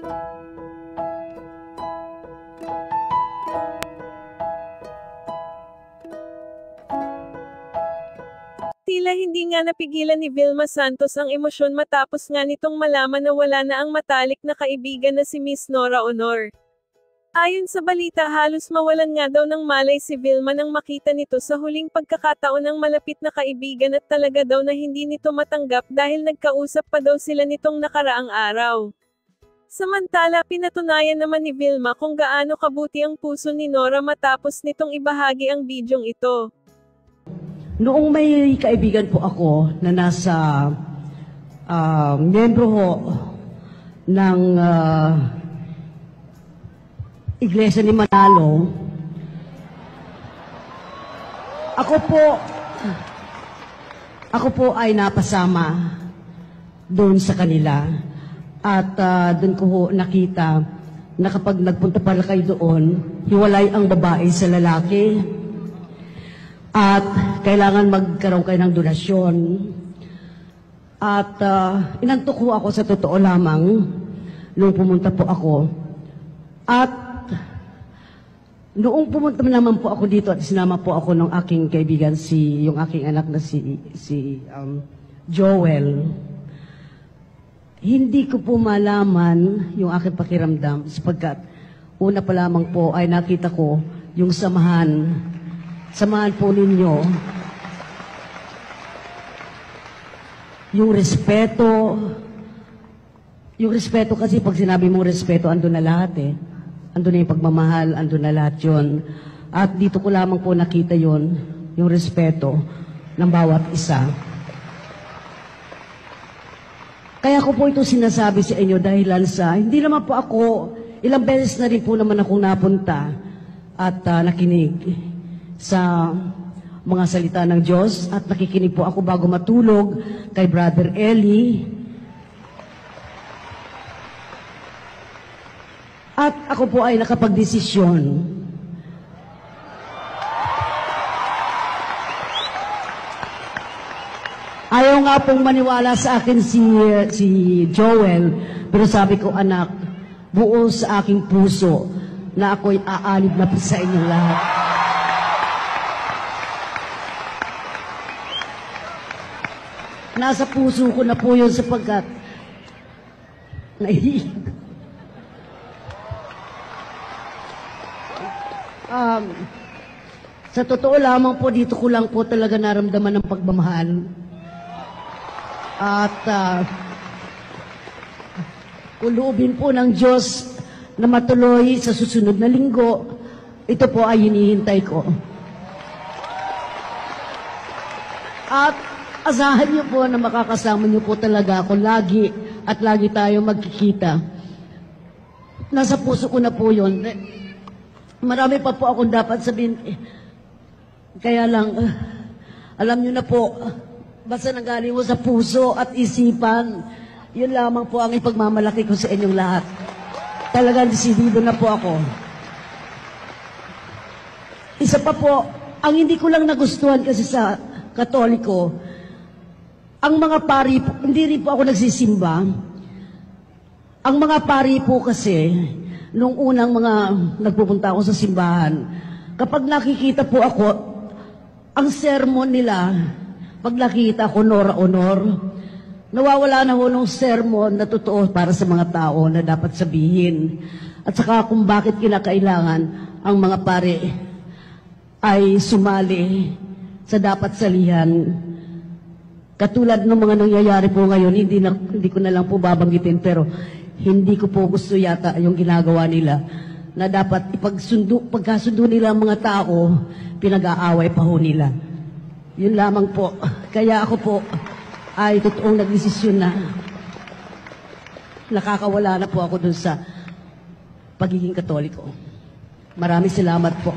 Tila hindi nga napigilan ni Vilma Santos ang emosyon matapos nga nitong malaman na wala na ang matalik na kaibigan na si Miss Nora Honor. Ayon sa balita, halos mawalan nga daw ng malay si Vilma nang makita nito sa huling pagkakataon ng malapit na kaibigan at talaga daw na hindi nito matanggap dahil nagkausap pa daw sila nitong nakaraang araw. Samantala, pinatunayan naman ni Vilma kung gaano kabuti ang puso ni Nora matapos nitong ibahagi ang bidyong ito. Noong may kaibigan po ako na nasa miyembro ho ng Iglesia ni Manalo, ako po ay napasama doon sa kanila. At doon ko ho nakita na kapag nagpunta pala kayo doon, hiwalay ang babae sa lalaki. At kailangan magkaroon kayo ng donasyon. At inantok ko ako sa totoo lamang nung pumunta po ako. At noong pumunta naman po ako dito at sinama po ako ng aking kaibigan, yung aking anak na si Joel, hindi ko po malaman yung aking pakiramdam sapagkat una pa lamang po ay nakita ko yung samahan po ninyo, yung respeto kasi pag sinabi mong respeto, andun na lahat eh. Andun na yung pagmamahal, andun na lahat yun. At dito ko lamang po nakita yun, yung respeto ng bawat isa. Kaya ko po ito sinasabi sa inyo dahilan sa, hindi naman po ako, ilang beses na rin po naman akong napunta at nakinig sa mga salita ng Diyos at nakikinig po ako bago matulog kay Brother Eli. At ako po ay nakapagdesisyon ayaw nga pong maniwala sa akin si Joel, pero sabi ko, anak, buo sa aking puso na ako'y aalib na po sa inyong lahat. Nasa puso ko na po yun sapagkat sa totoo lamang po, dito ko lang po talaga naramdaman ng pagmamahal. At uluubin po ng Diyos na matuloy sa susunod na linggo, ito po ay hinihintay ko. At asahan niyo po na makakasama niyo po talaga ako lagi at lagi tayo magkikita. Nasa puso ko na po yun. Marami pa po akong dapat sabihin. Kaya lang, alam niyo na po, basta nanggaling mo sa puso at isipan, yun lamang po ang ipagmamalaki ko sa inyong lahat. Talagang desidido na po ako. Isa pa po, ang hindi ko lang nagustuhan kasi sa Katoliko, ang mga pari po, hindi rin po ako nagsisimba. Ang mga pari po kasi, nung unang mga nagpupunta ako sa simbahan, kapag nakikita po ako, ang sermon nila, pag nakita ko Nora Honor, nawawala na ho nung sermon na totoo para sa mga tao na dapat sabihin. At saka kung bakit kinakailangan ang mga pare ay sumali sa dapat salihan. Katulad ng mga nangyayari po ngayon, hindi ko na lang po babanggitin, pero hindi ko po gusto yata yung ginagawa nila na dapat pagkasundo nila ang mga tao, pinag-aaway pa ho nila. Yun lamang po. Kaya ako po ay totoong nagdesisyon na nakakawala na po ako dun sa pagiging Katoliko. Maraming salamat po.